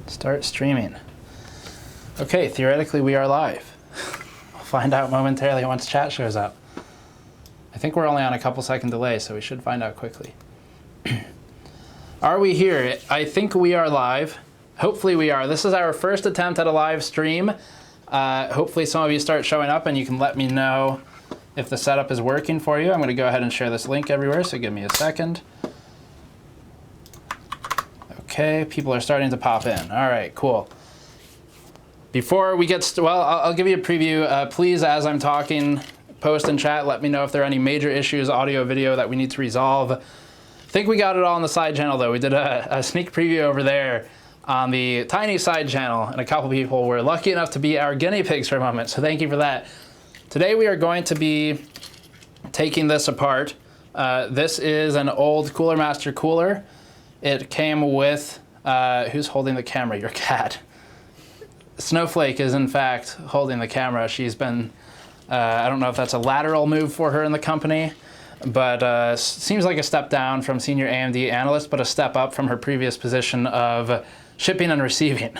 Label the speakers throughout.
Speaker 1: Start streaming. Okay, theoretically we are live. We'll find out momentarily once chat shows up. I think we're only on a couple second delay, so we should find out quickly. Are we here? I think we are live. Hopefully we are. This is our first attempt at a live stream. Hopefully some of you start showing up and you can let me know if the setup is working for you. I'm going to go ahead and share this link everywhere, so give me a second. Okay, people are starting to pop in. All right, cool. Before we get well, I'll give you a preview. Please, as I'm talking, post in chat, let me know if there are any major issues, audio, video, that we need to resolve. I think we got it all on the side channel, though. We did a sneak preview over there on the tiny side channel, and a couple people were lucky enough to be our guinea pigs for a moment, so thank you for that. Today we are going to be taking this apart. This is an old Cooler Master cooler. It came with, who's holding the camera? Your cat. Snowflake is in fact holding the camera. She's been, I don't know if that's a lateral move for her in the company, but seems like a step down from senior AMD analyst, but a step up from her previous position of shipping and receiving.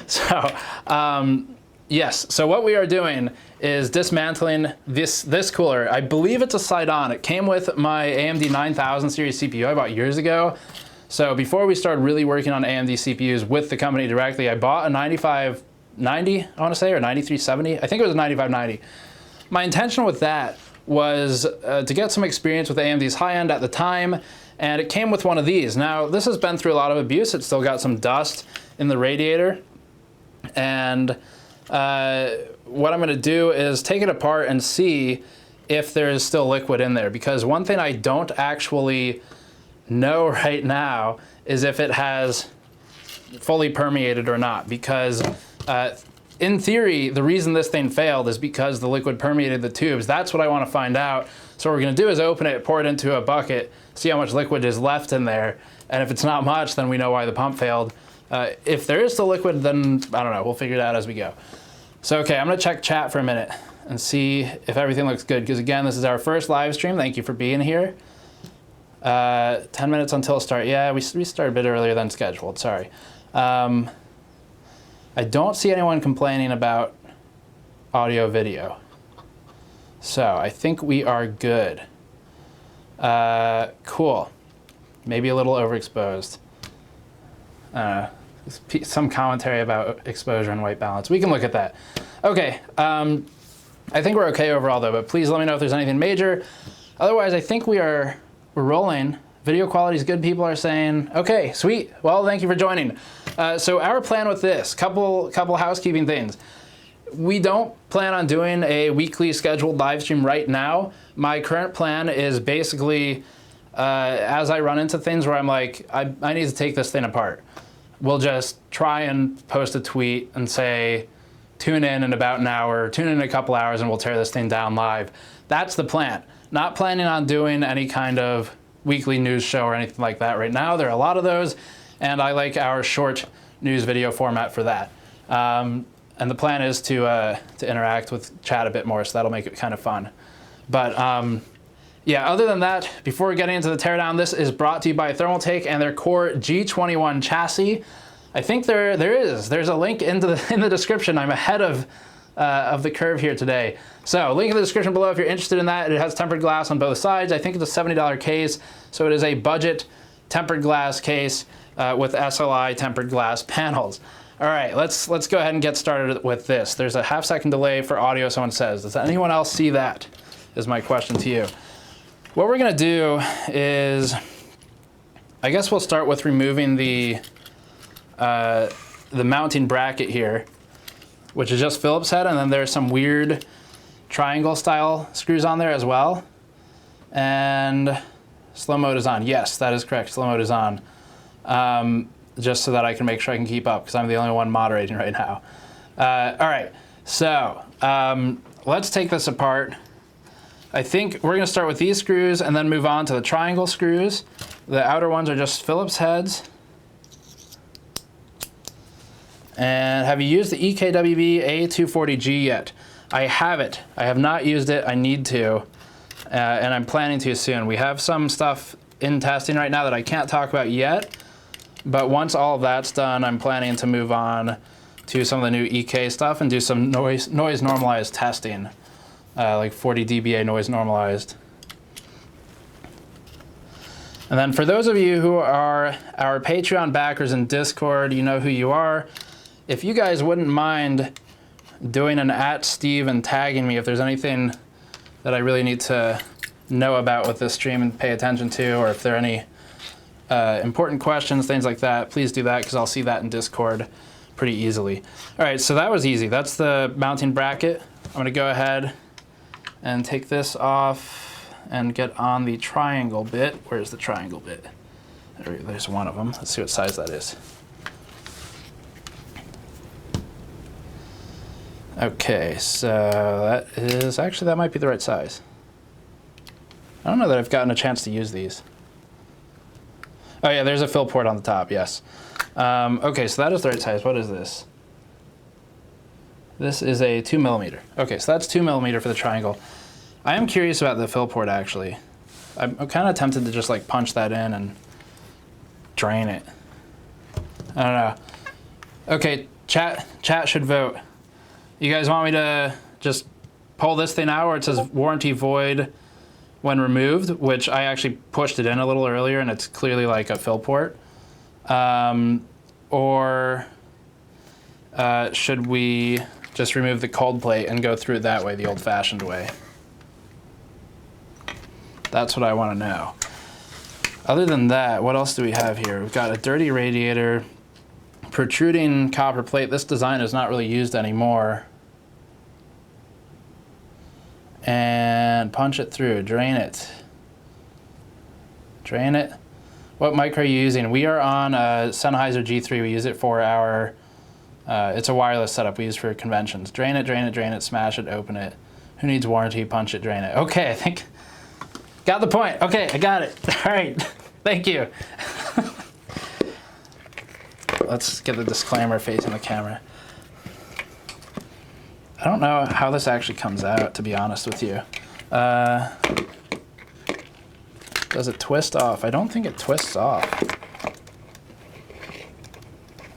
Speaker 1: So yes, so what we are doing is dismantling this cooler. I believe it's a Seidon. It came with my AMD 9000 series CPU I bought years ago. So before we started really working on AMD CPUs with the company directly, I bought a 9590, I want to say, or 9370. I think it was a 9590. My intention with that was to get some experience with AMD's high-end at the time, and it came with one of these. Now, this has been through a lot of abuse. It's still got some dust in the radiator, and what I'm going to do is take it apart and see if there is still liquid in there, because one thing I don't actually know right now is if it has fully permeated or not, because in theory the reason this thing failed is because the liquid permeated the tubes. That's what I want to find out. So what we're going to do is open it, pour it into a bucket, see how much liquid is left in there, and if it's not much, then we know why the pump failed. If there is still liquid, then I don't know, we'll figure it out as we go. So okay, I'm going to check chat for a minute and see if everything looks good, because again, this is our first live stream. Thank you for being here. 10 minutes until start. Yeah, we started a bit earlier than scheduled, sorry. I don't see anyone complaining about audio video. So I think we are good. Cool. Maybe a little overexposed. Some commentary about exposure and white balance. We can look at that. Okay, I think we're okay overall though, but please let me know if there's anything major. Otherwise, I think we're rolling. Video quality is good, people are saying. Okay, sweet. Well, thank you for joining. So our plan with this, couple housekeeping things. We don't plan on doing a weekly scheduled live stream right now. My current plan is basically, as I run into things where I'm like, I need to take this thing apart, we'll just try and post a tweet and say, tune in about an hour, tune in a couple hours, and we'll tear this thing down live. That's the plan. Not planning on doing any kind of weekly news show or anything like that right now. There are a lot of those, and I like our short news video format for that. And the plan is to interact with chat a bit more, so that'll make it kind of fun. But yeah, other than that, before getting into the teardown, this is brought to you by Thermaltake and their Core G21 chassis. I think there's a link in the description. I'm ahead of the curve here today. So link in the description below if you're interested in that. It has tempered glass on both sides. I think it's a $70 case, so it is a budget tempered glass case with SLI tempered glass panels. All right, let's go ahead and get started with this. There's a half-second delay for audio, someone says. Does anyone else see that? Is my question to you. What we're gonna do is, I guess we'll start with removing the mounting bracket here, which is just Phillips head, and then there's some weird triangle style screws on there as well. And slow mode is on. Yes, that is correct, slow mode is on. Just so that I can make sure I can keep up, because I'm the only one moderating right now. All right, so let's take this apart. I think we're gonna start with these screws and then move on to the triangle screws. The outer ones are just Phillips heads. And have you used the EKWB A240G yet? I haven't. I have not used it. I need to, and I'm planning to soon. We have some stuff in testing right now that I can't talk about yet, But once all of that's done, I'm planning to move on to some of the new EK stuff and do some noise normalized testing, like 40 dBA noise normalized. And then for those of you who are our Patreon backers in Discord, you know who you are. If you guys wouldn't mind doing an @Steve and tagging me if there's anything that I really need to know about with this stream and pay attention to, or if there are any important questions, things like that, please do that because I'll see that in Discord pretty easily. All right, so that was easy. That's the mounting bracket. I'm going to go ahead and take this off and get on the triangle bit. Where's the triangle bit? There's one of them. Let's see what size that is. Okay, so that is, actually that might be the right size. I don't know that I've gotten a chance to use these. Oh yeah, there's a fill port on the top, yes. Okay, so that is the right size. What is this? This is a 2mm. Okay, so that's 2mm for the triangle. I am curious about the fill port actually. I'm kind of tempted to just like punch that in and drain it. I don't know. Okay, chat should vote. You guys want me to just pull this thing out where it says warranty void when removed, which I actually pushed it in a little earlier and it's clearly like a fill port? Or should we just remove the cold plate and go through it that way, the old-fashioned way? That's what I want to know. Other than that, what else do we have here? We've got a dirty radiator, protruding copper plate. This design is not really used anymore. And punch it through, drain it. Drain it. What mic are you using? We are on a Sennheiser G3. We use it for our, it's a wireless setup we use for conventions. Drain it, drain it, drain it, smash it, open it. Who needs warranty? Punch it, drain it. Okay, I think, got the point. Okay, I got it. All right, thank you. Let's get the disclaimer facing the camera. I don't know how this actually comes out, to be honest with you. Does it twist off? I don't think it twists off.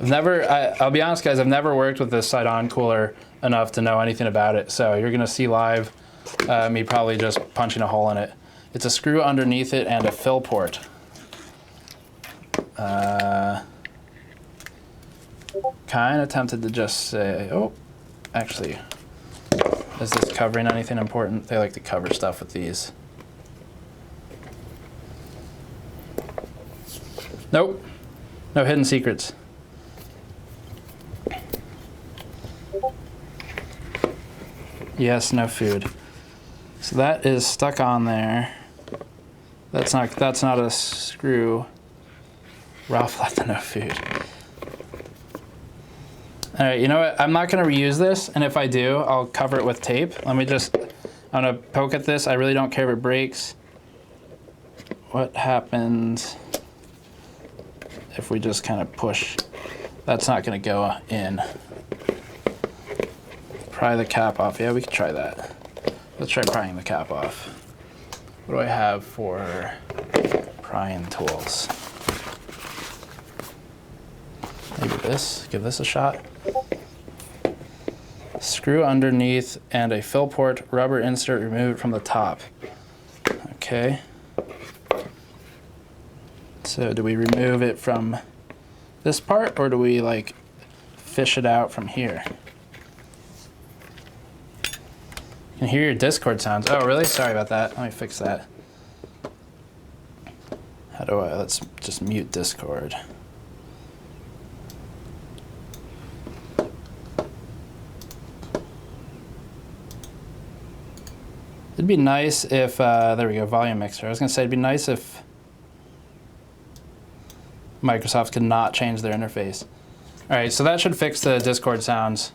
Speaker 1: I'll be honest guys, I've never worked with this Seidon cooler enough to know anything about it. So you're gonna see live me probably just punching a hole in it. It's a screw underneath it and a fill port. Kind of tempted to just say, oh, actually, is this covering anything important? They like to cover stuff with these. Nope, no hidden secrets. Yes, no food. So that is stuck on there. That's not a screw. Ralph left the no food. All right, you know what? I'm not gonna reuse this, and if I do, I'll cover it with tape. I'm gonna poke at this. I really don't care if it breaks. What happens if we just kind of push? That's not gonna go in. Pry the cap off. Yeah, we could try that. Let's try prying the cap off. What do I have for prying tools? Maybe this. Give this a shot. Screw underneath and a fill port, rubber insert, remove it from the top. Okay. So do we remove it from this part, or do we like fish it out from here? You can hear your Discord sounds. Oh, really? Sorry about that. Let me fix that. How do I, let's just mute Discord. It'd be nice if, there we go, volume mixer. I was gonna say it'd be nice if Microsoft could not change their interface. All right, so that should fix the Discord sounds.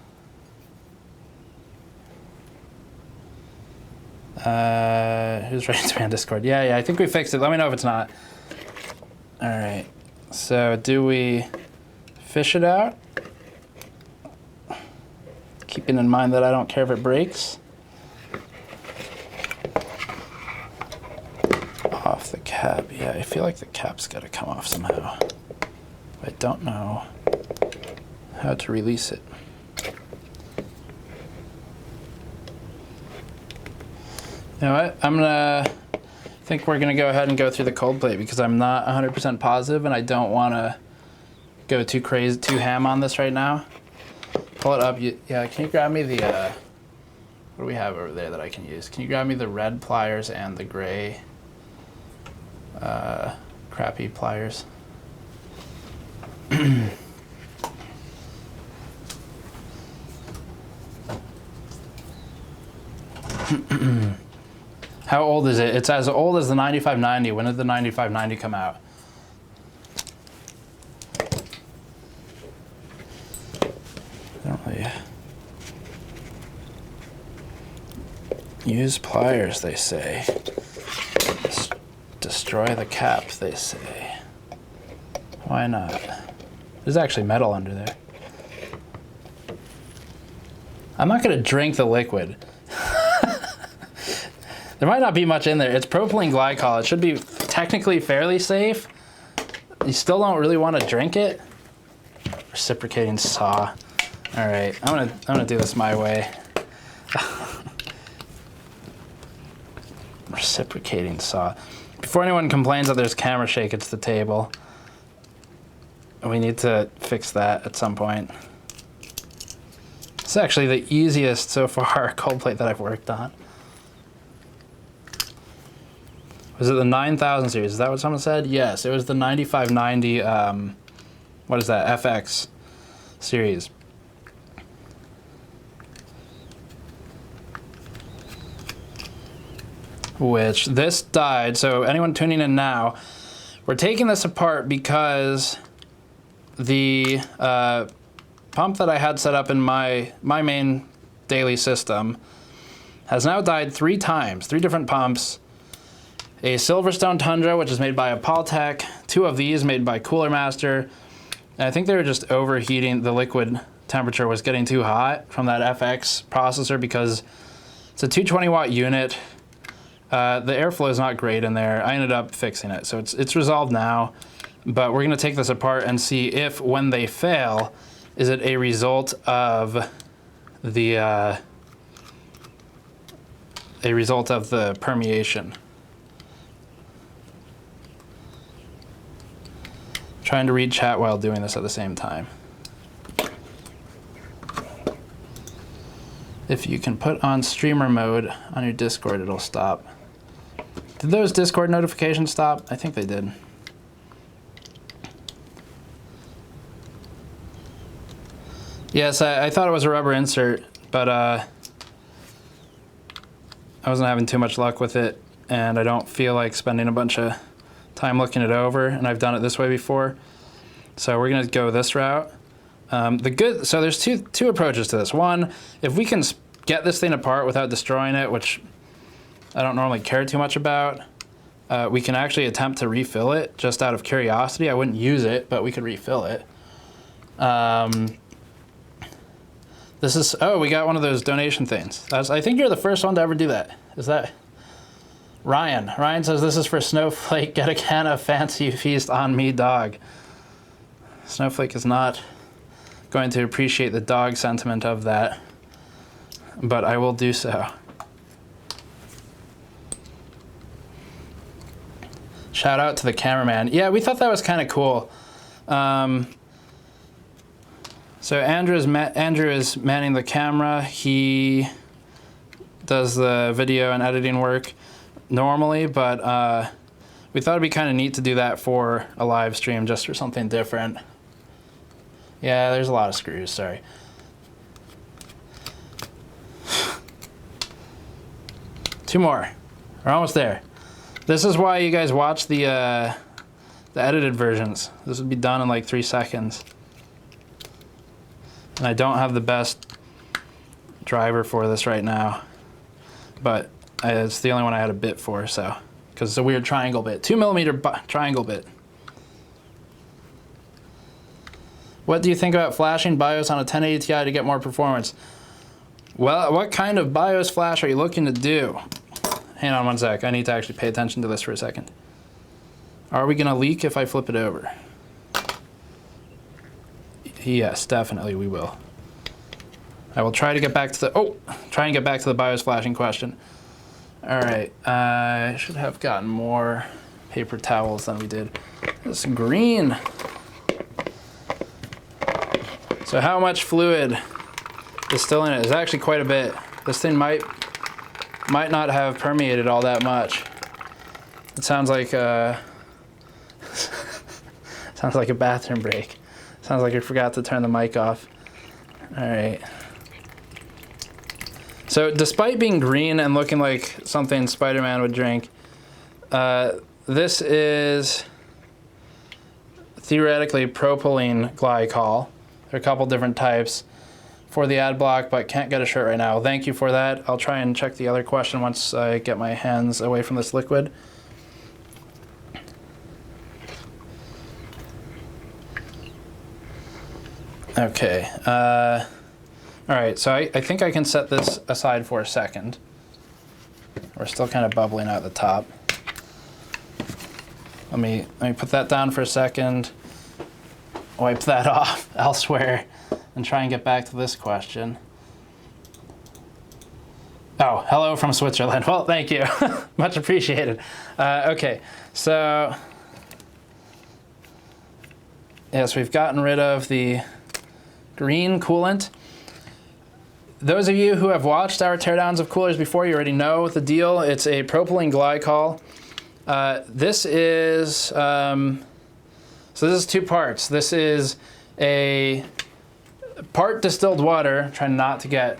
Speaker 1: Who's writing to me on Discord? Yeah, I think we fixed it. Let me know if it's not. All right, so do we fish it out? Keeping in mind that I don't care if it breaks. Off the cap. Yeah, I feel like the cap's got to come off somehow. I don't know how to release it. You know what? I think we're gonna go ahead and go through the cold plate because I'm not 100% positive and I don't wanna go too crazy, too ham on this right now. Pull it up. Yeah, can you grab me the, what do we have over there that I can use? Can you grab me the red pliers and the gray, crappy pliers? How old is it? It's as old as the 9590. When did the 9590 come out? I don't really... Use pliers, they say. Destroy the cap, they say. Why not? There's actually metal under there. I'm not going to drink the liquid. There might not be much in there. It's propylene glycol. It should be technically fairly safe. You still don't really want to drink it. Reciprocating saw. All right, I'm gonna do this my way. Reciprocating saw. Before anyone complains that there's camera shake, it's the table. We need to fix that at some point. It's actually the easiest so far cold plate that I've worked on. Was it the 9000 series? Is that what someone said? Yes, it was the 9590, what is that, FX series. Which this died, so anyone tuning in now, we're taking this apart because the pump that I had set up in my main daily system has now died 3 times, 3 different pumps. A Silverstone Tundra, which is made by Appaltech, 2 of these made by Cooler Master, and I think they were just overheating. The liquid temperature was getting too hot from that FX processor because it's a 220 watt unit. The airflow is not great in there. I ended up fixing it, so it's resolved now, but we're gonna take this apart and see if when they fail, is it a result of the permeation. Trying to read chat while doing this at the same time. If you can put on streamer mode on your Discord, it'll stop. Did those Discord notifications stop? I think they did. Yes, I thought it was a rubber insert, but I wasn't having too much luck with it, and I don't feel like spending a bunch of time looking it over, and I've done it this way before. So we're gonna go this route. So there's two approaches to this. One, if we can get this thing apart without destroying it, which I don't normally care too much about, we can actually attempt to refill it just out of curiosity. I wouldn't use it, but we could refill it. This is, oh, we got one of those donation things. I think you're the first one to ever do that. Is that Ryan? Ryan says this is for Snowflake. Get a can of Fancy Feast on me, dog. Snowflake is not going to appreciate the dog sentiment of that, but I will do so. Shout out to the cameraman. Yeah, we thought that was kind of cool. So Andrew is manning the camera. He does the video and editing work normally, but we thought it'd be kind of neat to do that for a live stream, just for something different. Yeah, there's a lot of screws, sorry. Two more. We're almost there. This is why you guys watch the edited versions. This would be done in like 3 seconds. And I don't have the best driver for this right now, but it's the only one I had a bit for, so, because it's a weird triangle bit. 2mm triangle bit. What do you think about flashing BIOS on a 1080 Ti to get more performance? Well, what kind of BIOS flash are you looking to do? Hang on one sec, I need to actually pay attention to this for a second. Are we gonna leak if I flip it over? Yes, definitely we will. I will try to get back to the BIOS flashing question. All right, I should have gotten more paper towels than we did. This green. So how much fluid is still in it? It's actually quite a bit. This thing might not have permeated all that much. It sounds like sounds like a bathroom break. Sounds like I forgot to turn the mic off. All right. So despite being green and looking like something Spider-Man would drink, this is theoretically propylene glycol. There are a couple different types for the ad block, but can't get a shirt right now. Thank you for that. I'll try and check the other question once I get my hands away from this liquid. Okay. All right, so I think I can set this aside for a second. We're still kind of bubbling out the top. Let me put that down for a second, wipe that off elsewhere, and try and get back to this question. Oh, hello from Switzerland. Well, thank you. Much appreciated. Okay, so yes, we've gotten rid of the green coolant. Those of you who have watched our teardowns of coolers before, you already know the deal. It's a propylene glycol. This is, so this is two parts. This is a part distilled water, trying not to get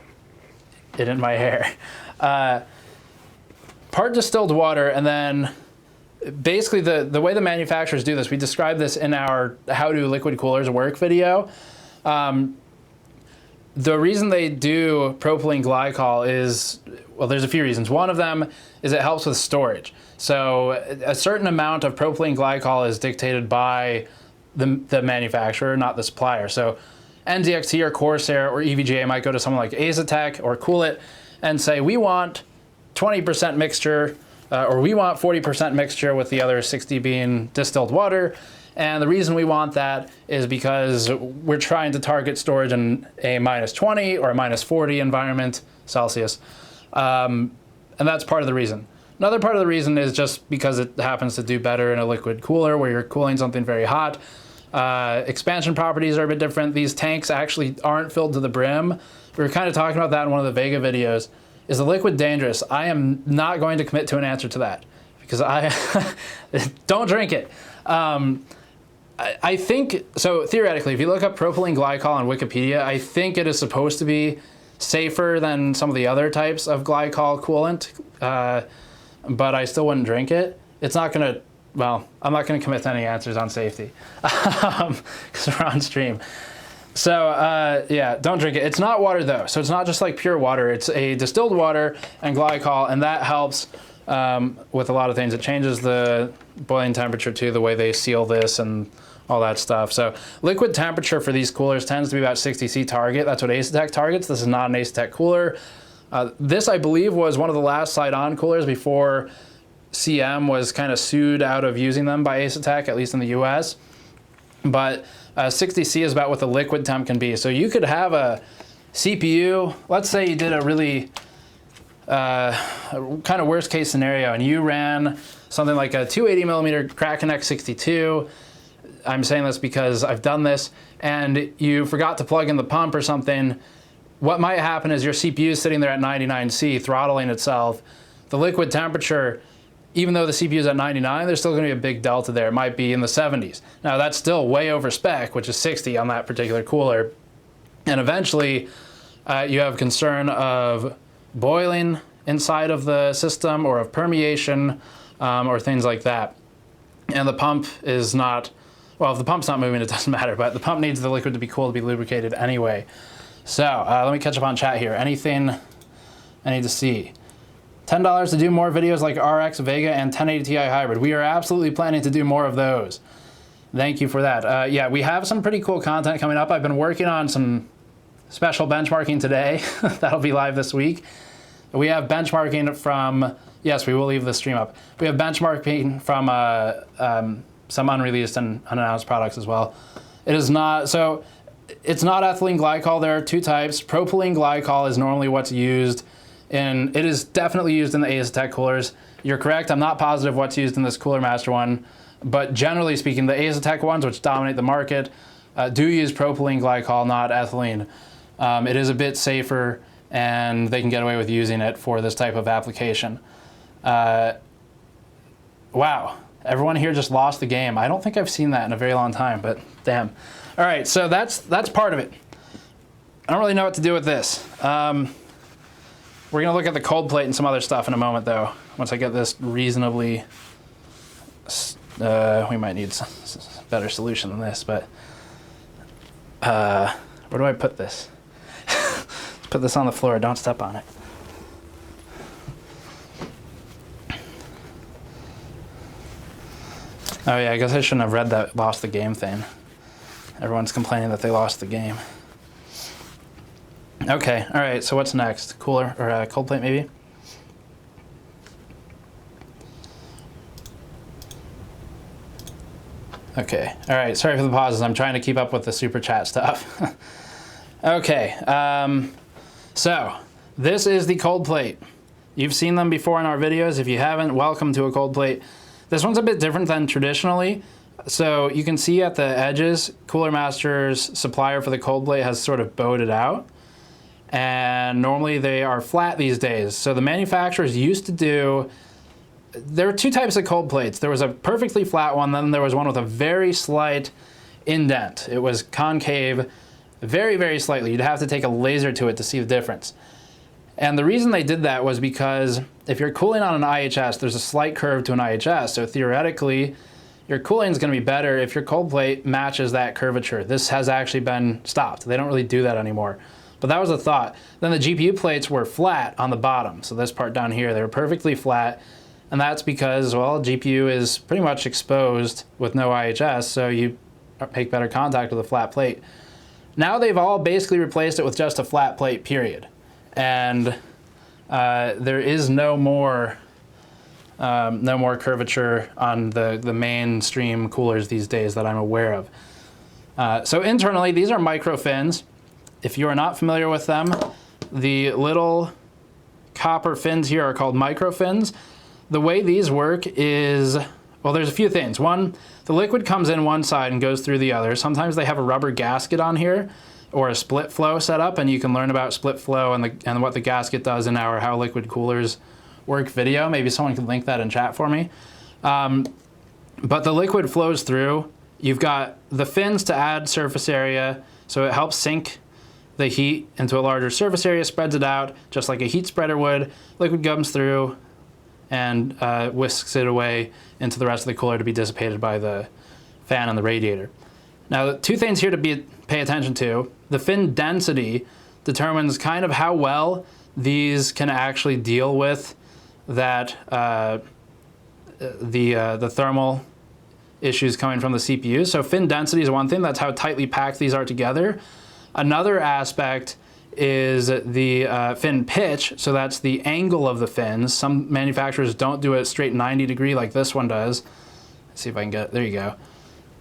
Speaker 1: it in my hair. Part distilled water, and then basically the way the manufacturers do this, we describe this in our How Do Liquid Coolers Work video. The reason they do propylene glycol is, well, there's a few reasons. One of them is it helps with storage. So a certain amount of propylene glycol is dictated by the manufacturer, not the supplier. So NZXT or Corsair or EVGA might go to someone like Asetek or Cool-It and say, we want 20% mixture, or we want 40% mixture with the other 60 being distilled water. And the reason we want that is because we're trying to target storage in a -20 or a -40 environment Celsius. And that's part of the reason. Another part of the reason is just because it happens to do better in a liquid cooler where you're cooling something very hot. Expansion properties are a bit different. These tanks actually aren't filled to the brim. We were kind of talking about that in one of the Vega videos. Is the liquid dangerous? I am not going to commit to an answer to that because I don't drink it. I think, so theoretically, if you look up propylene glycol on Wikipedia, I think it is supposed to be safer than some of the other types of glycol coolant, but I still wouldn't drink it. It's not going to, well, I'm not going to commit to any answers on safety because we're on stream. So yeah, don't drink it. It's not water though, so it's not just like pure water. It's a distilled water and glycol, and that helps with a lot of things. It changes the boiling temperature too, the way they seal this and all that stuff. So liquid temperature for these coolers tends to be about 60 C target. That's what Asetek targets. This is not an Asetek cooler. This, I believe, was one of the last Seidon coolers before CM was kind of sued out of using them by Asetek, at least in the US. But 60 C is about what the liquid temp can be. So you could have a CPU, let's say you did a really kind of worst case scenario and you ran something like a 280 millimeter Kraken X62. I'm saying this because I've done this, and you forgot to plug in the pump or something. What might happen is your CPU is sitting there at 99 C, throttling itself. The liquid temperature, even though the CPU is at 99, there's still going to be a big delta there. It might be in the 70s. Now that's still way over spec, which is 60 on that particular cooler. And eventually you have concern of boiling inside of the system or of permeation or things like that. And the pump is not, well, if the pump's not moving, it doesn't matter, but the pump needs the liquid to be cool to be lubricated anyway. So let me catch up on chat here. Anything I need to see? $10 to do more videos like RX, Vega, and 1080 Ti Hybrid. We are absolutely planning to do more of those. Thank you for that. Yeah, we have some pretty cool content coming up. I've been working on some special benchmarking today. That'll be live this week. We have benchmarking from, yes, we will leave the stream up. We have benchmarking from some unreleased and unannounced products as well. It is not, so it's not ethylene glycol. There are two types. Propylene glycol is normally what's used in, it is definitely used in the Asetek coolers. You're correct, I'm not positive what's used in this Cooler Master one, but generally speaking, the Asetek ones, which dominate the market, do use propylene glycol, not ethylene. It is a bit safer, and they can get away with using it for this type of application. Wow, everyone here just lost the game. I don't think I've seen that in a very long time, but damn. All right, so that's part of it. I don't really know what to do with this. We're gonna look at the cold plate and some other stuff in a moment, though. Once I get this reasonably, we might need a better solution than this, but where do I put this? Let's put this on the floor, don't step on it. Oh yeah, I guess I shouldn't have read that lost the game thing. Everyone's complaining that they lost the game. Okay, all right, so what's next? Cooler, or cold plate maybe? Okay, all right, sorry for the pauses. I'm trying to keep up with the super chat stuff. Okay, so this is the cold plate. You've seen them before in our videos. If you haven't, welcome to a cold plate. This one's a bit different than traditionally. So you can see at the edges, Cooler Master's supplier for the cold plate has sort of bowed it out. And normally they are flat these days. So the manufacturers used to do, there were two types of cold plates. There was a perfectly flat one, then there was one with a very slight indent. It was concave, very, very slightly. You'd have to take a laser to it to see the difference. And the reason they did that was because if you're cooling on an IHS, there's a slight curve to an IHS. So theoretically, your cooling is going to be better if your cold plate matches that curvature. This has actually been stopped. They don't really do that anymore. But that was the thought. Then the GPU plates were flat on the bottom. So this part down here, they were perfectly flat. And that's because, well, GPU is pretty much exposed with no IHS, so you make better contact with a flat plate. Now they've all basically replaced it with just a flat plate, period. And there is no more curvature on the mainstream coolers these days that I'm aware of. So internally, these are micro fins. If you are not familiar with them, the little copper fins here are called micro fins. The way these work is, well, there's a few things. One, the liquid comes in one side and goes through the other. Sometimes they have a rubber gasket on here or a split flow setup, and you can learn about split flow and what the gasket does in our How Liquid Coolers Work video. Maybe someone can link that in chat for me. But the liquid flows through. You've got the fins to add surface area, so it helps sink the heat into a larger surface area, spreads it out just like a heat spreader would. Liquid comes through and whisks it away into the rest of the cooler to be dissipated by the fan and the radiator. Now, two things here to pay attention to. The fin density determines kind of how well these can actually deal with that the thermal issues coming from the CPU. So fin density is one thing. That's how tightly packed these are together. Another aspect is the fin pitch. So that's the angle of the fins. Some manufacturers don't do it straight 90 degree like this one does. Let's see if I can get, there you go.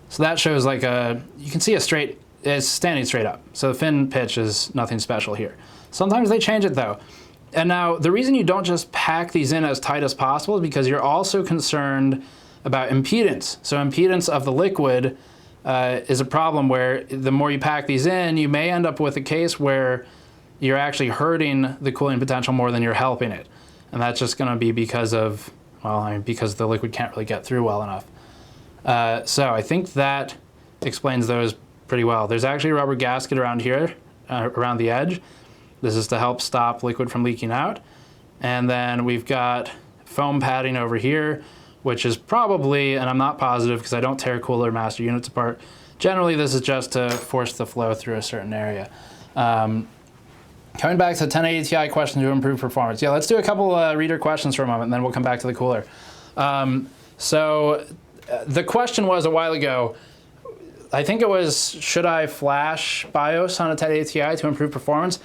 Speaker 1: So that shows like you can see it's standing straight up. So the fin pitch is nothing special here. Sometimes they change it though. And now the reason you don't just pack these in as tight as possible is because you're also concerned about impedance. So impedance of the liquid is a problem where the more you pack these in, you may end up with a case where you're actually hurting the cooling potential more than you're helping it. And that's just gonna be because of, well, I mean, because the liquid can't really get through well enough. So I think that explains those pretty well. There's actually a rubber gasket around here, around the edge. This is to help stop liquid from leaking out. And then we've got foam padding over here, which is probably, and I'm not positive because I don't tear Cooler Master units apart, generally this is just to force the flow through a certain area. Coming back to 1080 Ti question to improve performance. Yeah, let's do a couple reader questions for a moment, and then we'll come back to the cooler. So the question was a while ago, I think it was, should I flash BIOS on a 1080 Ti to improve performance?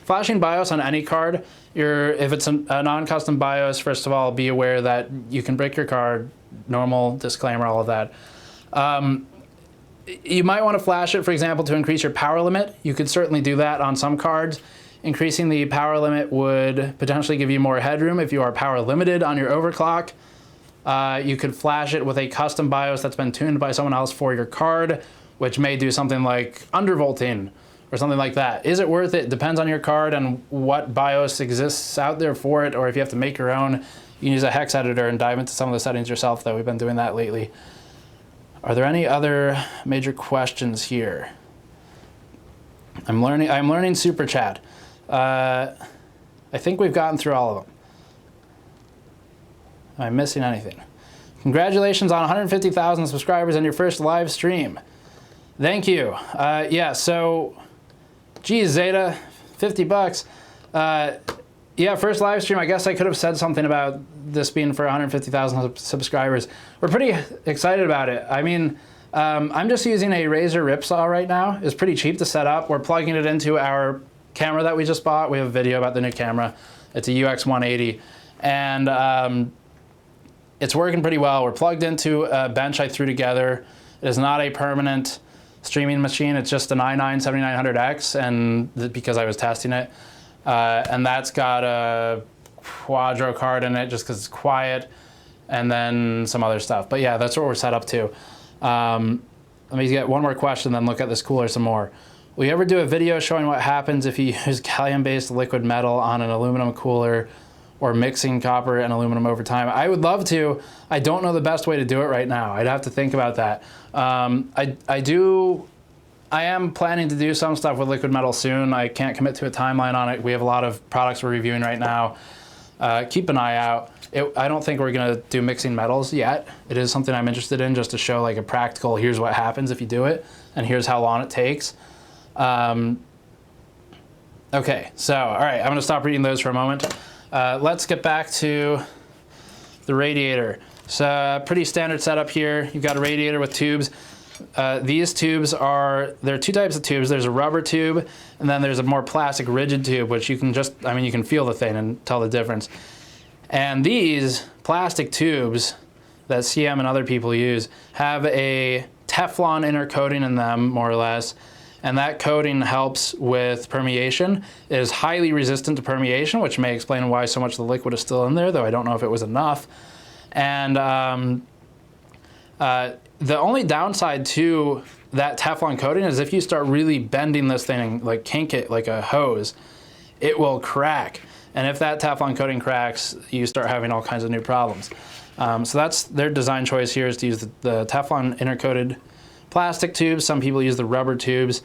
Speaker 1: Flashing BIOS on any card, if it's a non-custom BIOS, first of all, be aware that you can break your card, normal disclaimer, all of that. you might want to flash it, for example, to increase your power limit. You could certainly do that on some cards. Increasing the power limit would potentially give you more headroom if you are power limited on your overclock. You could flash it with a custom BIOS that's been tuned by someone else for your card, which may do something like undervolting or something like that. Is it worth it? Depends on your card and what BIOS exists out there for it, or if you have to make your own, you can use a hex editor and dive into some of the settings yourself, though. We've been doing that lately. Are there any other major questions here? I'm learning Super Chat. I think we've gotten through all of them. Am I missing anything? Congratulations on 150,000 subscribers and your first live stream. Thank you. Yeah, so, geez, Zeta, 50 bucks. Yeah, first live stream. I guess I could have said something about this being for 150,000 subscribers. We're pretty excited about it. I mean, I'm just using a Razer Ripsaw right now. It's pretty cheap to set up. We're plugging it into our camera that we just bought. We have a video about the new camera. It's a UX180. And it's working pretty well. We're plugged into a bench I threw together. It is not a permanent streaming machine. It's just an i9-7900X, and because I was testing it. And that's got a Quadro card in it just because it's quiet, and then some other stuff. But yeah, that's what we're set up to. Let me get one more question, then look at this cooler some more. Will you ever do a video showing what happens if you use gallium-based liquid metal on an aluminum cooler, or mixing copper and aluminum over time? I would love to. I don't know the best way to do it right now. I'd have to think about that. I am planning to do some stuff with liquid metal soon. I can't commit to a timeline on it. We have a lot of products we're reviewing right now. Keep an eye out. I don't think we're gonna do mixing metals yet. It is something I'm interested in, just to show like a practical, here's what happens if you do it, and here's how long it takes. Okay, so, all right, I'm gonna stop reading those for a moment. Let's get back to the radiator. So pretty standard setup here. You've got a radiator with tubes. These tubes there are two types of tubes. There's a rubber tube, and then there's a more plastic rigid tube, which you can you can feel the thing and tell the difference. And these plastic tubes that CM and other people use have a Teflon inner coating in them, more or less, and that coating helps with permeation. It is highly resistant to permeation, which may explain why so much of the liquid is still in there, though I don't know if it was enough. And the only downside to that Teflon coating is if you start really bending this thing, like kink it like a hose, it will crack. And if that Teflon coating cracks, you start having all kinds of new problems. So that's their design choice here, is to use the Teflon inner-coated plastic tubes. Some people use the rubber tubes.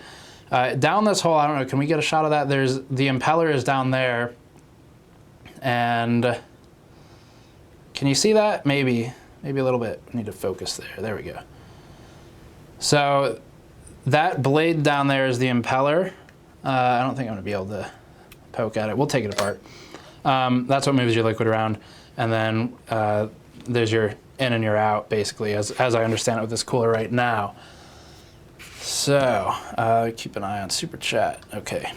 Speaker 1: Down this hole, I don't know, can we get a shot of that? The impeller is down there. And can you see that? Maybe a little bit. I need to focus there. There we go. So that blade down there is the impeller. I don't think I'm gonna be able to poke at it. We'll take it apart. That's what moves your liquid around. And then there's your in and your out, basically, as I understand it with this cooler right now. So keep an eye on Super Chat. Okay.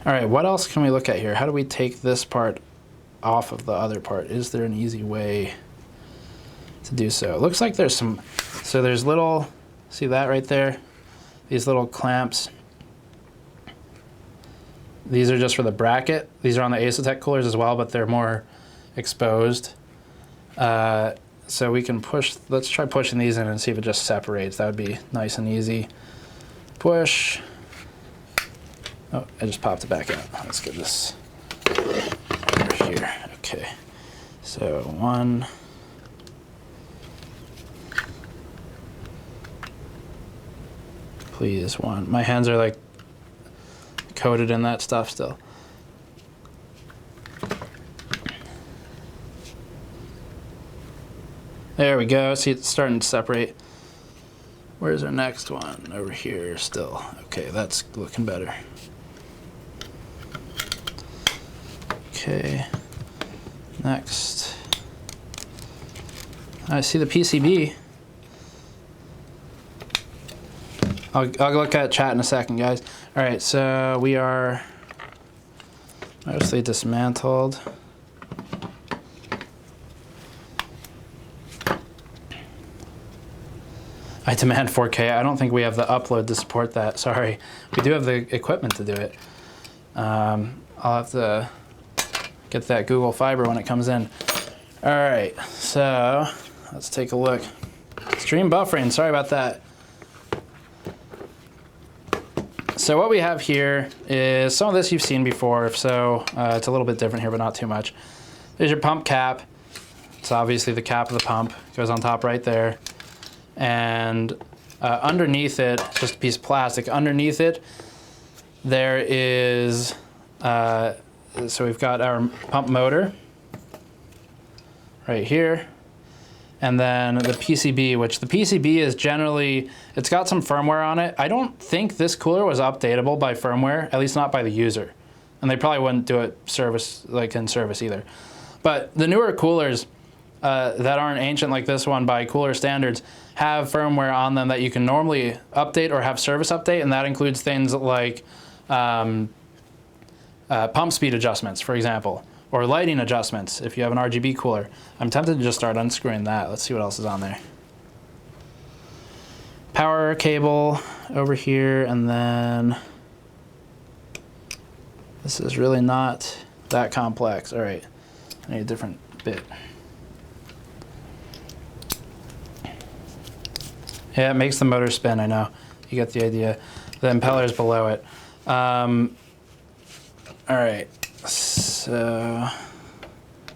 Speaker 1: All right, what else can we look at here? How do we take this part off of the other part? Is there an easy way to do so? It looks like there's some, so there's little, see that right there? These little clamps. These are just for the bracket. These are on the Asetek coolers as well, but they're more exposed. So we can push, let's try pushing these in and see if it just separates. That would be nice and easy. Push. Oh, I just popped it back out. Let's get this over here. Okay. So one. Please, one. My hands are like coated in that stuff still. There we go. See, it's starting to separate. Where's our next one? Over here still. Okay, that's looking better. Okay, next. I see the PCB. I'll look at chat in a second, guys. All right, so we are mostly dismantled. I demand 4K. I don't think we have the upload to support that. Sorry. We do have the equipment to do it. I'll have to get that Google Fiber when it comes in. All right, so let's take a look. Stream buffering, sorry about that. So what we have here is some of this you've seen before, so it's a little bit different here, but not too much. There's your pump cap. It's obviously the cap of the pump. It goes on top right there. And underneath it, just a piece of plastic, underneath it, there is, so we've got our pump motor right here. And then the PCB, which the PCB is generally, it's got some firmware on it. I don't think this cooler was updatable by firmware, at least not by the user. And they probably wouldn't do it in service either. But the newer coolers that aren't ancient like this one by cooler standards have firmware on them that you can normally update or have service update, and that includes things like pump speed adjustments, for example, or lighting adjustments if you have an RGB cooler. I'm tempted to just start unscrewing that. Let's see what else is on there. Power cable over here, and then this is really not that complex. All right, I need a different bit. Yeah, it makes the motor spin, I know. You get the idea. The impeller is below it. All right, so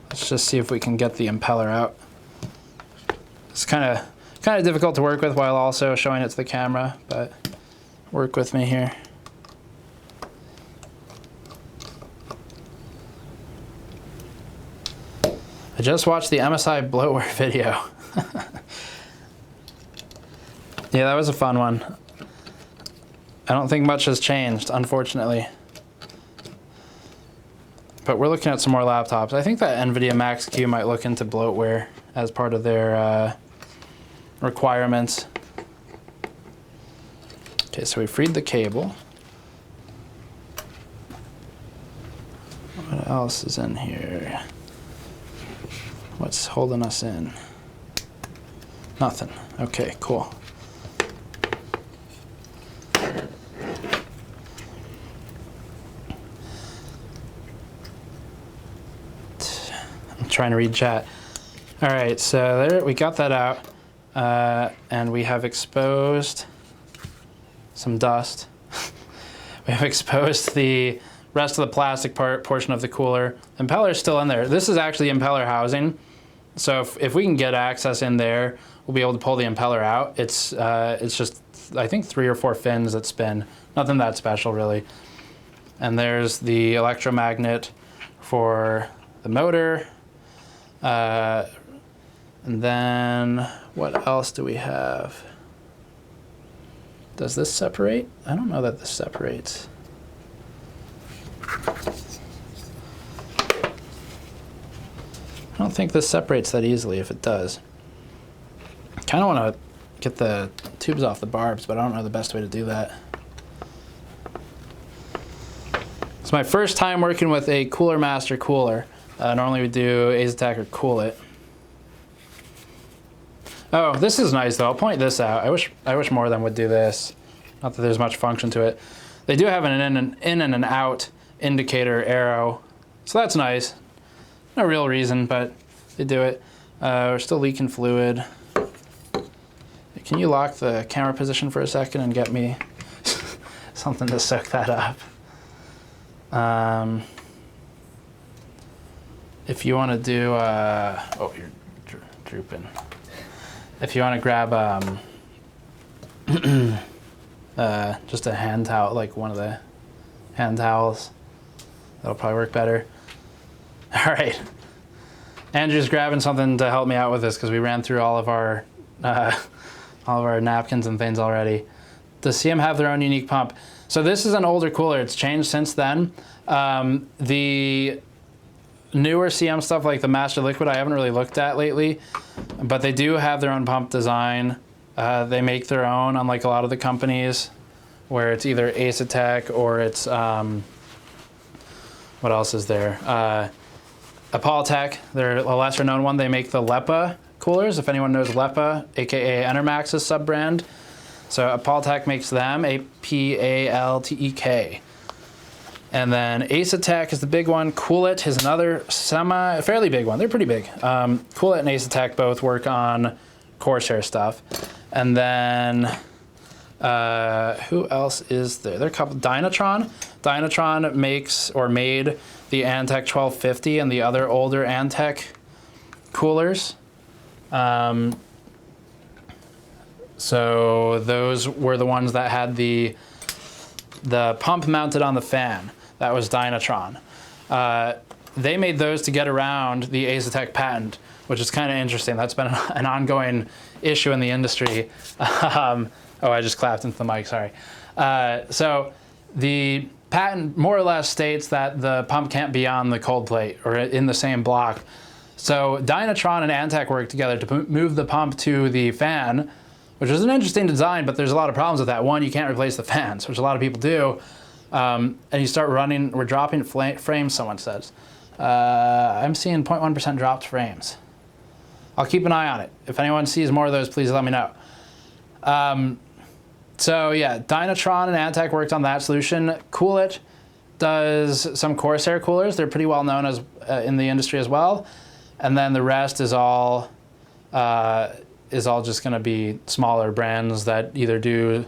Speaker 1: let's just see if we can get the impeller out. It's kind of difficult to work with while also showing it to the camera, but work with me here. I just watched the MSI bloatware video. Yeah, that was a fun one. I don't think much has changed, unfortunately. But we're looking at some more laptops. I think that NVIDIA Max-Q might look into bloatware as part of their requirements. Okay, so we freed the cable. What else is in here? What's holding us in? Nothing. Okay, cool. I'm trying to read chat. All right, so there we got that out, and we have exposed some dust. We have exposed the rest of the plastic portion of the cooler. The impeller is still in there. This is actually impeller housing. So if we can get access in there, we'll be able to pull the impeller out. It's just, I think, 3 or 4 fins that spin. Nothing that special, really. And there's the electromagnet for the motor. And then what else do we have? Does this separate? I don't know that this separates. I don't think this separates that easily if it does. I kind of want to get the tubes off the barbs, but I don't know the best way to do that. It's my first time working with a Cooler Master cooler. Normally we do Azatek or Cool It. Oh, this is nice though. I'll point this out. I wish more of them would do this. Not that there's much function to it. They do have an in and an out indicator arrow, so that's nice. No real reason, but they do it. We're still leaking fluid. Can you lock the camera position for a second and get me something to soak that up? If you want to do, oh, you're drooping. If you want to grab just a hand towel, like one of the hand towels, that'll probably work better. All right, Andrew's grabbing something to help me out with this because we ran through all of our napkins and things already. Does CM have their own unique pump? So this is an older cooler. It's changed since then. The newer CM stuff like the Master Liquid I haven't really looked at lately, but they do have their own pump design. They make their own, unlike a lot of the companies where it's either Azatek or it's, what else is there? Apoltec, they're a lesser known one. They make the LEPA coolers, if anyone knows LEPA, aka Enermax's sub-brand. So Apaltek makes them, Apaltek. And then Asetek is the big one. Coolit is another fairly big one. They're pretty big. Coolit and Asetek both work on Corsair stuff. And then who else is there? There are a couple. Dynatron. Dynatron makes or made the Antec 1250 and the other older Antec coolers. So those were the ones that had the pump mounted on the fan. That was Dynatron. They made those to get around the Asetek patent, which is kind of interesting. That's been an ongoing issue in the industry. Oh, I just clapped into the mic, sorry. So the patent more or less states that the pump can't be on the cold plate or in the same block. So Dynatron and Antec worked together to move the pump to the fan, which is an interesting design, but there's a lot of problems with that. One, you can't replace the fans, which a lot of people do. And you start running, we're dropping frames, someone says. I'm seeing 0.1% dropped frames. I'll keep an eye on it. If anyone sees more of those, please let me know. So yeah, Dynatron and Antec worked on that solution. Coolit does some Corsair coolers. They're pretty well known as in the industry as well. And then the rest is all just going to be smaller brands that either do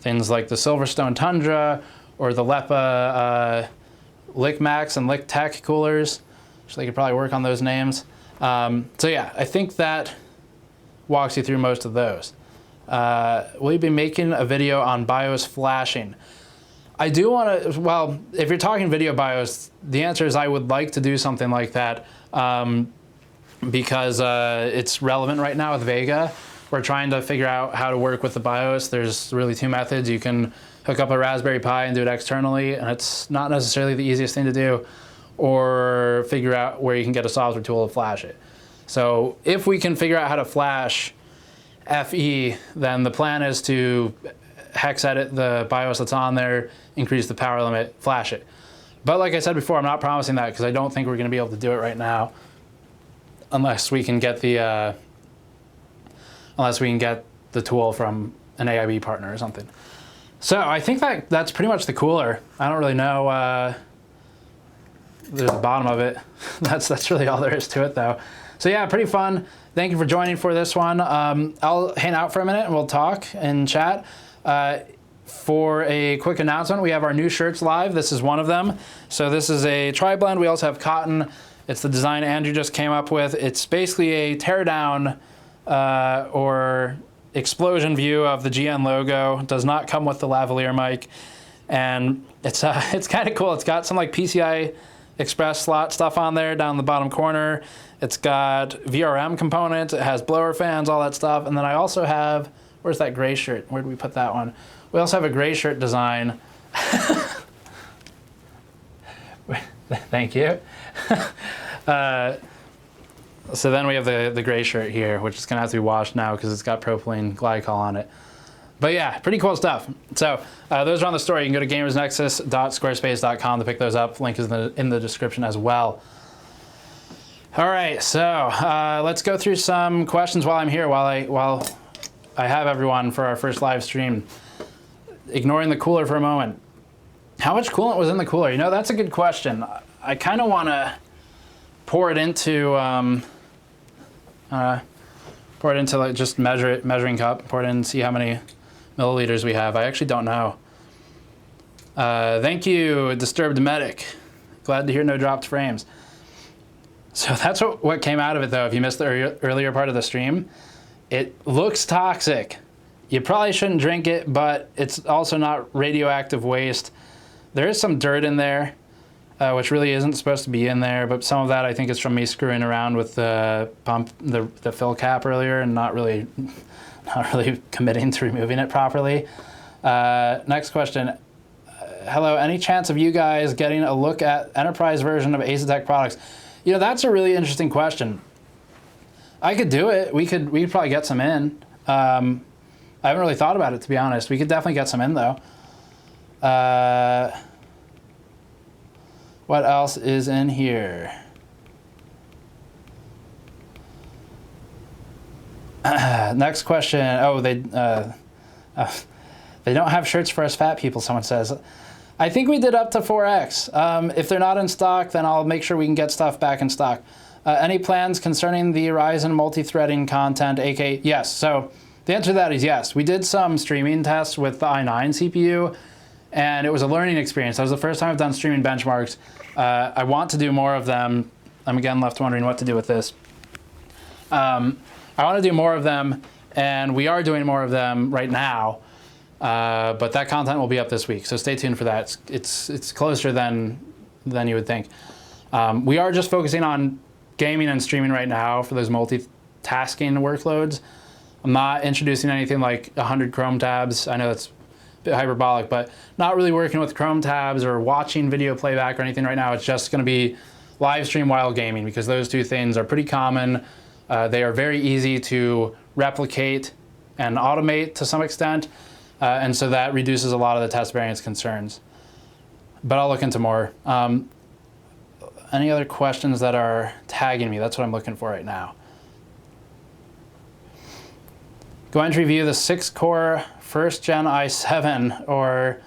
Speaker 1: things like the Silverstone Tundra or the LEPA LickMax and LickTech coolers, which they could probably work on those names. So yeah, I think that walks you through most of those. We'll be making a video on BIOS flashing. I do want to, well, if you're talking video BIOS, the answer is I would like to do something like that. Because it's relevant right now with Vega. We're trying to figure out how to work with the BIOS. There's really two methods. You can hook up a Raspberry Pi and do it externally, and it's not necessarily the easiest thing to do, or figure out where you can get a software tool to flash it. So if we can figure out how to flash FE, then the plan is to hex edit the BIOS that's on there, increase the power limit, flash it. But like I said before, I'm not promising that because I don't think we're going to be able to do it right now. Unless we can get the tool from an AIB partner or something. So I think that's pretty much the cooler. I don't really know. There's the bottom of it. That's really all there is to it, though. So yeah, pretty fun. Thank you for joining for this one. I'll hang out for a minute and we'll talk and chat. For a quick announcement, we have our new shirts live. This is one of them. So this is a tri-blend. We also have cotton. It's the design Andrew just came up with. It's basically a teardown or explosion view of the GN logo. It does not come with the lavalier mic. And it's kind of cool. It's got some like PCI Express slot stuff on there down the bottom corner. It's got VRM components. It has blower fans, all that stuff. And then I also have, where's that gray shirt? Where did we put that one? We also have a gray shirt design. Thank you. So then we have the gray shirt here, which is going to have to be washed now because it's got propylene glycol on it. But yeah, pretty cool stuff. So those are on the store. You can go to gamersnexus.squarespace.com to pick those up. Link is in the description as well. All right, so let's go through some questions while I'm here, while I have everyone for our first live stream. Ignoring the cooler for a moment. How much coolant was in the cooler? You know, that's a good question. I kind of want to pour it into like just measuring cup, pour it in and see how many milliliters we have. I actually don't know. Thank you, Disturbed Medic. Glad to hear no dropped frames. So that's what came out of it, though. If you missed the earlier part of the stream, it looks toxic. You probably shouldn't drink it, but it's also not radioactive waste. There is some dirt in there, which really isn't supposed to be in there, but some of that I think is from me screwing around with the pump, the fill cap earlier, and not really committing to removing it properly. Next question. Hello, any chance of you guys getting a look at enterprise version of Asetek products? You know, that's a really interesting question. I could do it. We could probably get some in. I haven't really thought about it, to be honest. We could definitely get some in, though. What else is in here? Next question. Oh, they don't have shirts for us fat people, someone says. I think we did up to 4X. If they're not in stock, then I'll make sure we can get stuff back in stock. Any plans concerning the Ryzen multi-threading content, aka yes. So the answer to that is yes. We did some streaming tests with the i9 CPU, and it was a learning experience. That was the first time I've done streaming benchmarks. I want to do more of them. I'm again left wondering what to do with this. I want to do more of them, and we are doing more of them right now. But that content will be up this week, so stay tuned for that. It's closer than you would think. We are just focusing on gaming and streaming right now for those multitasking workloads. I'm not introducing anything like 100 Chrome tabs. I know that's a bit hyperbolic, but not really working with Chrome tabs or watching video playback or anything right now. It's just going to be live stream while gaming, because those two things are pretty common. They are very easy to replicate and automate to some extent. And so that reduces a lot of the test variance concerns. But I'll look into more. Any other questions that are tagging me? That's what I'm looking for right now. Going to review the 6-core 1st Gen i7 or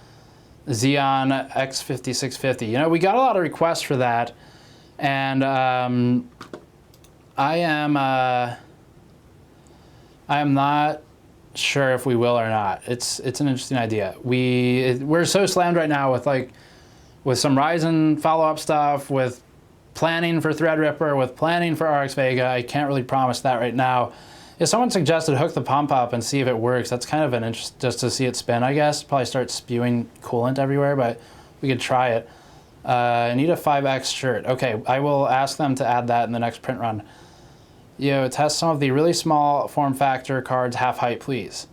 Speaker 1: Xeon X5650. You know, we got a lot of requests for that. And I am not sure if we will or not. It's an interesting idea. We're so slammed right now with some Ryzen follow-up stuff, with planning for Threadripper, with planning for RX Vega. I can't really promise that right now. If someone suggested hook the pump up and see if it works, that's kind of an interest just to see it spin, I guess. Probably start spewing coolant everywhere, but we could try it. I need a 5X shirt. Okay, I will ask them to add that in the next print run. Test some of the really small form factor cards half height, please.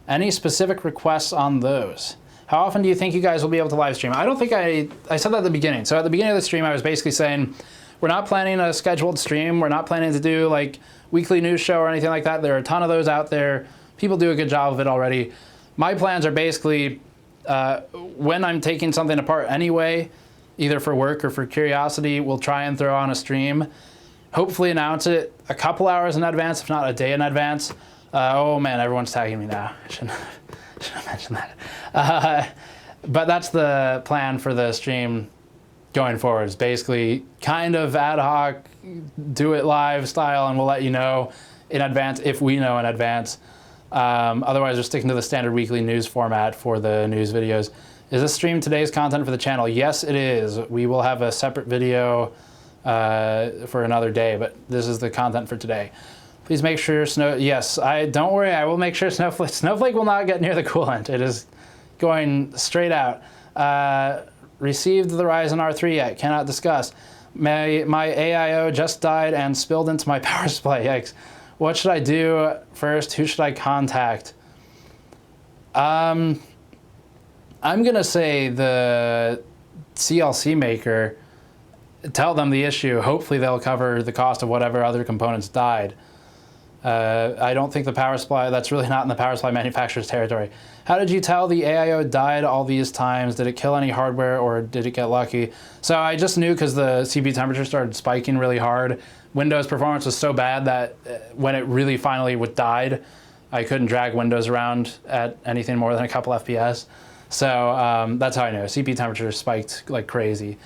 Speaker 1: Any specific requests on those? How often do you think you guys will be able to live stream? I don't think I said that at the beginning. So at the beginning of the stream, I was basically saying, we're not planning a scheduled stream. We're not planning to do like weekly news show or anything like that. There are a ton of those out there. People do a good job of it already. My plans are basically, when I'm taking something apart anyway, either for work or for curiosity, we'll try and throw on a stream. Hopefully announce it a couple hours in advance, if not a day in advance. Oh man, everyone's tagging me now. I shouldn't have mentioned that. But that's the plan for the stream going forward. It's basically kind of ad hoc, do it live style, and we'll let you know in advance if we know in advance. Otherwise, we're sticking to the standard weekly news format for the news videos. Is this stream today's content for the channel? Yes, it is. We will have a separate video for another day, but this is the content for today. Please make sure yes, don't worry, I will make sure Snowflake will not get near the coolant. It is going straight out. Received the Ryzen R3 yet, cannot discuss. My AIO just died and spilled into my power supply, yikes. What should I do first? Who should I contact? I'm gonna say the CLC maker. Tell them the issue. Hopefully they'll cover the cost of whatever other components died. I don't think the power supply, that's really not in the power supply manufacturer's territory. How did you tell the AIO died all these times? Did it kill any hardware or did it get lucky? So I just knew because the CPU temperature started spiking really hard. Windows performance was so bad that when it really finally died, I couldn't drag Windows around at anything more than a couple FPS. So that's how I know. CPU temperature spiked like crazy.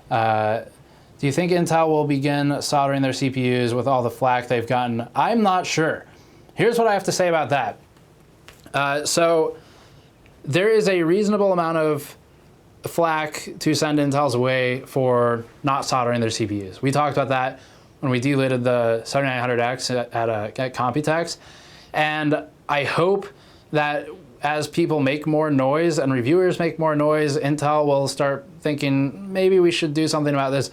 Speaker 1: Do you think Intel will begin soldering their CPUs with all the flack they've gotten? I'm not sure. Here's what I have to say about that. So there is a reasonable amount of flack to send Intel's way for not soldering their CPUs. We talked about that when we delidded the 7900X at Computex. And I hope that as people make more noise and reviewers make more noise, Intel will start thinking, maybe we should do something about this.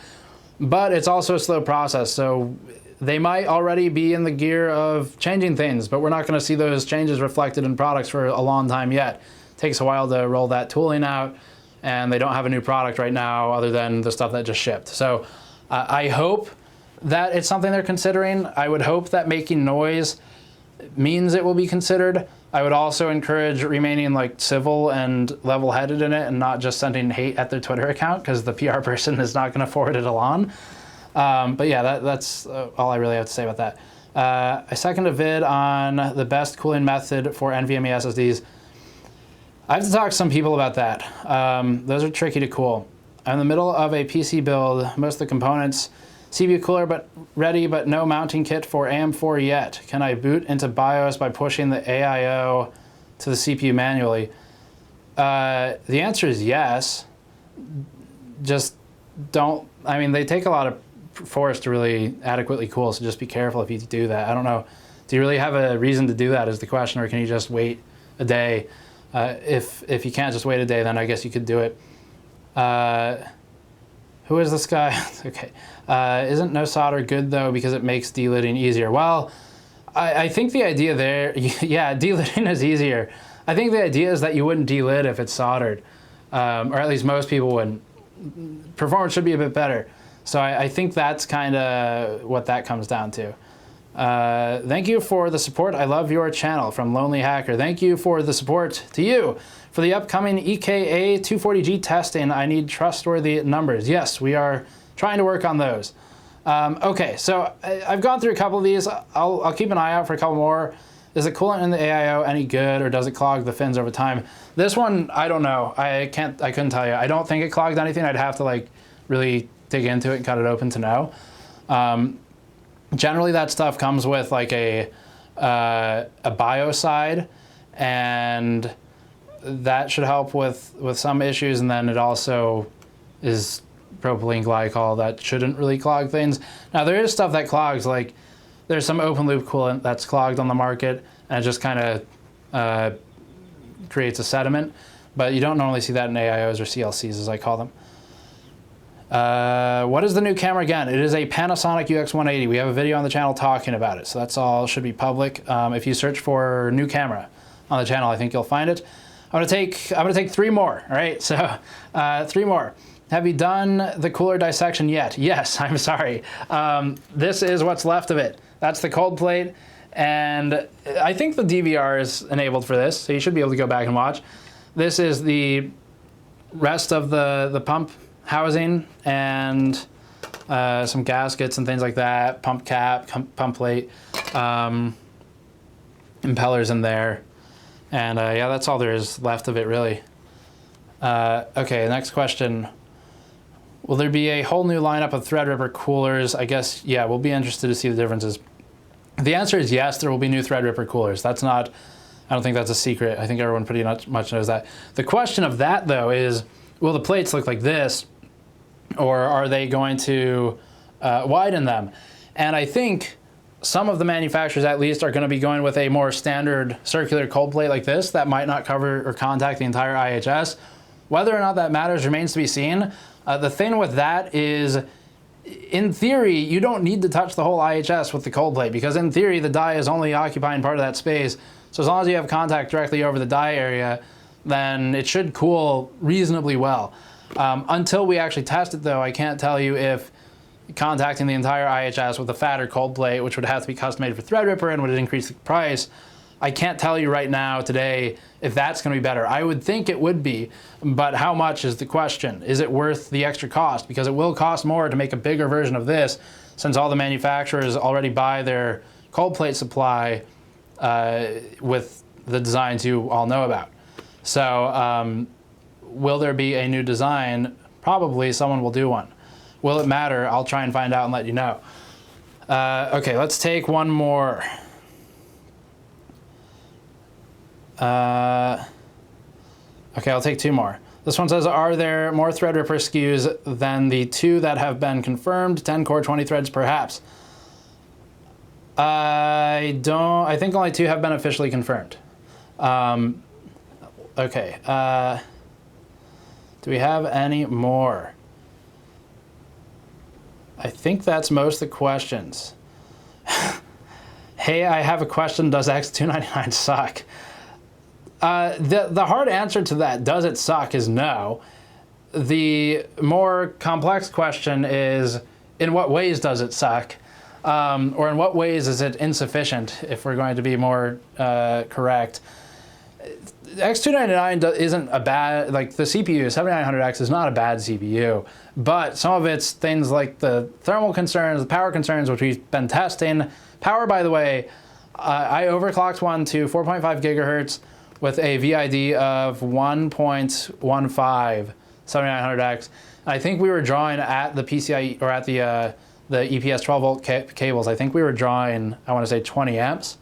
Speaker 1: But it's also a slow process, so they might already be in the gear of changing things, but we're not going to see those changes reflected in products for a long time yet. It takes a while to roll that tooling out, and they don't have a new product right now other than the stuff that just shipped. So I hope that it's something they're considering. I would hope that making noise means it will be considered. I would also encourage remaining like civil and level-headed in it and not just sending hate at their Twitter account, because the PR person is not going to forward it along. But yeah, that's all I really have to say about that. I second a vid on the best cooling method for NVMe SSDs. I have to talk to some people about that. Those are tricky to cool. I'm in the middle of a PC build. Most of the components, CPU cooler but ready, but no mounting kit for AM4 yet. Can I boot into BIOS by pushing the AIO to the CPU manually? The answer is yes. Just don't, I mean, they take a lot of force to really adequately cool, so just be careful if you do that. I don't know, do you really have a reason to do that is the question, or can you just wait a day? If you can't just wait a day, then I guess you could do it. Who is this guy? Okay. Isn't no solder good though because it makes delidding easier? Well, I think the idea there, yeah, delidding is easier. I think the idea is that you wouldn't delid if it's soldered, or at least most people wouldn't. Performance should be a bit better. So I think that's kind of what that comes down to. Thank you for the support. I love your channel, from Lonely Hacker. Thank you for the support to you. For the upcoming EKA 240G testing, I need trustworthy numbers. Yes, we are trying to work on those. Okay, so I've gone through a couple of these. I'll keep an eye out for a couple more. Is the coolant in the AIO any good, or does it clog the fins over time? This one, I don't know. I couldn't tell you. I don't think it clogged anything. I'd have to like really dig into it and cut it open to know. Generally, that stuff comes with like a BIOS side, and that should help with some issues. And then it also is propylene glycol that shouldn't really clog things. Now there is stuff that clogs, like there's some open loop coolant that's clogged on the market, and it just kind of creates a sediment, but you don't normally see that in AIOs or CLCs, as I call them. What is the new camera again? It is a Panasonic UX180. We have a video on the channel talking about it, so that's all, should be public. If you search for new camera on the channel, I think you'll find it. I'm gonna take 3 more, all right? So 3 more. Have you done the cooler dissection yet? Yes, I'm sorry. This is what's left of it. That's the cold plate, and I think the DVR is enabled for this, so you should be able to go back and watch. This is the rest of the pump housing and some gaskets and things like that, pump cap, pump plate, impellers in there, and yeah, that's all there is left of it, really. Okay, next question. Will there be a whole new lineup of Threadripper coolers? I guess, yeah, we'll be interested to see the differences. The answer is yes, there will be new Threadripper coolers. That's not, I don't think that's a secret. I think everyone pretty much knows that. The question of that, though, is will the plates look like this, or are they going to widen them? And I think some of the manufacturers, at least, are going to be going with a more standard circular cold plate like this that might not cover or contact the entire IHS. Whether or not that matters remains to be seen. The thing with that is, in theory, you don't need to touch the whole IHS with the cold plate, because in theory, the die is only occupying part of that space. So as long as you have contact directly over the die area, then it should cool reasonably well. Until we actually test it, though, I can't tell you if contacting the entire IHS with a fatter cold plate, which would have to be custom made for Threadripper and would increase the price, I can't tell you right now today if that's going to be better. I would think it would be, but how much is the question? Is it worth the extra cost? Because it will cost more to make a bigger version of this, since all the manufacturers already buy their cold plate supply with the designs you all know about. So will there be a new design? Probably someone will do one. Will it matter? I'll try and find out and let you know. Okay, let's take one more. Okay, I'll take 2 more. This one says, are there more Threadripper SKUs than the 2 that have been confirmed? 10 core, 20 threads, perhaps. I think only 2 have been officially confirmed. Okay, do we have any more? I think that's most of the questions. Hey, I have a question, does X299 suck? The hard answer to that, does it suck, is no. The more complex question is, in what ways does it suck? Or in what ways is it insufficient, if we're going to be more correct? X299 isn't a bad, like the CPU, 7900X is not a bad CPU, but some of it's things like the thermal concerns, the power concerns, which we've been testing. Power, by the way, I overclocked one to 4.5 gigahertz with a VID of 1.15 7900X. I think we were drawing at the PCIe, or at the EPS 12 volt cables, I think we were drawing, I want to say 20 amps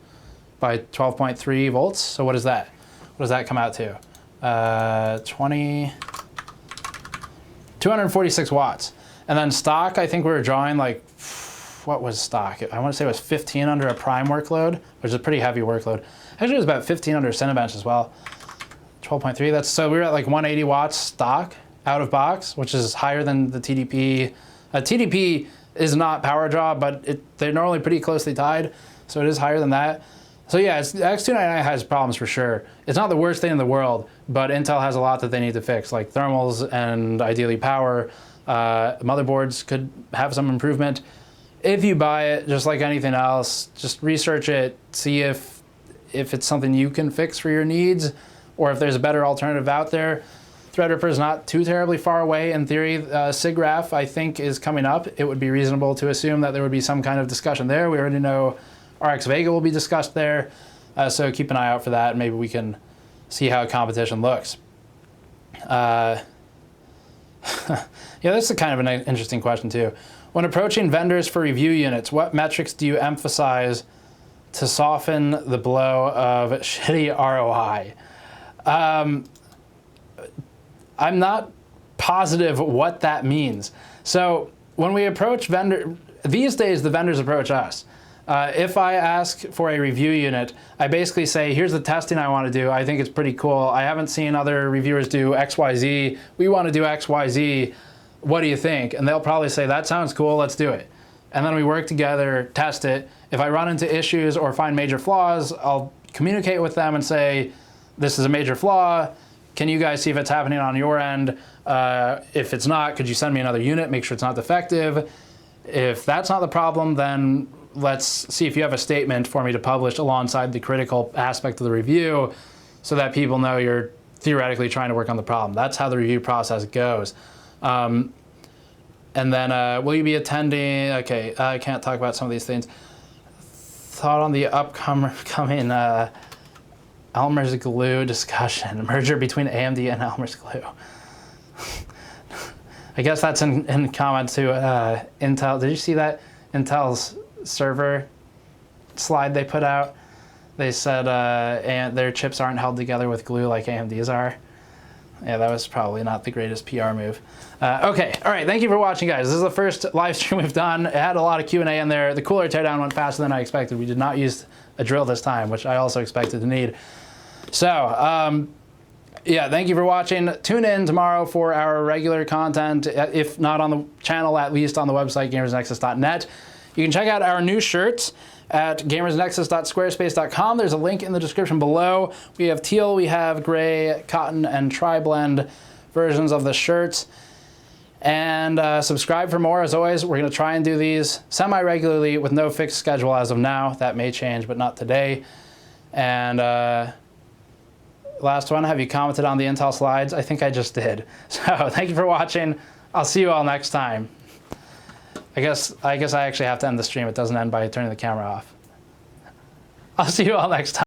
Speaker 1: by 12.3 volts. So what is that? What does that come out to? 246 watts. And then stock, I think we were drawing like, what was stock? I want to say it was 15 under a prime workload, which is a pretty heavy workload. Actually, it was about 15 under Cinebench as well. 12.3, that's, so we were at like 180 watts stock out of box, which is higher than the TDP. TDP is not power draw, but they're normally pretty closely tied, so it is higher than that. So yeah, X299 has problems for sure. It's not the worst thing in the world, but Intel has a lot that they need to fix, like thermals and ideally power. Motherboards could have some improvement. If you buy it, just like anything else, just research it, see if it's something you can fix for your needs, or if there's a better alternative out there. Threadripper is not too terribly far away in theory. SIGGRAPH, I think, is coming up. It would be reasonable to assume that there would be some kind of discussion there. We already know RX Vega will be discussed there, so keep an eye out for that, and maybe we can see how competition looks. Yeah, this is kind of an interesting question too. When approaching vendors for review units, what metrics do you emphasize to soften the blow of shitty ROI? I'm not positive what that means. So when we approach these days the vendors approach us. If I ask for a review unit, I basically say, here's the testing I want to do. I think it's pretty cool. I haven't seen other reviewers do XYZ. We want to do XYZ. What do you think? And they'll probably say, that sounds cool, let's do it. And then we work together, test it. If I run into issues or find major flaws, I'll communicate with them and say, this is a major flaw. Can you guys see if it's happening on your end? If it's not, could you send me another unit, make sure it's not defective? If that's not the problem, then let's see if you have a statement for me to publish alongside the critical aspect of the review so that people know you're theoretically trying to work on the problem. That's how the review process goes. And then will you be attending? Okay, I can't talk about some of these things. Thought on the upcoming Elmer's glue discussion, merger between AMD and Elmer's glue. I guess that's in comment to Intel. Did you see that? Intel's server slide they put out. They said and their chips aren't held together with glue like AMD's are. Yeah, that was probably not the greatest PR move. Okay, all right, thank you for watching, guys. This is the first live stream we've done. It had a lot of Q&A in there. The cooler teardown went faster than I expected. We did not use a drill this time, which I also expected to need. So, yeah, thank you for watching. Tune in tomorrow for our regular content, if not on the channel, at least on the website, gamersnexus.net. You can check out our new shirts at gamersnexus.squarespace.com. There's a link in the description below. We have teal, we have gray, cotton, and tri-blend versions of the shirts. And subscribe for more. As always, we're going to try and do these semi-regularly with no fixed schedule as of now. That may change, but not today. And last one, have you commented on the Intel slides? I think I just did. So thank you for watching. I'll see you all next time. I guess I actually have to end the stream. It doesn't end by turning the camera off. I'll see you all next time.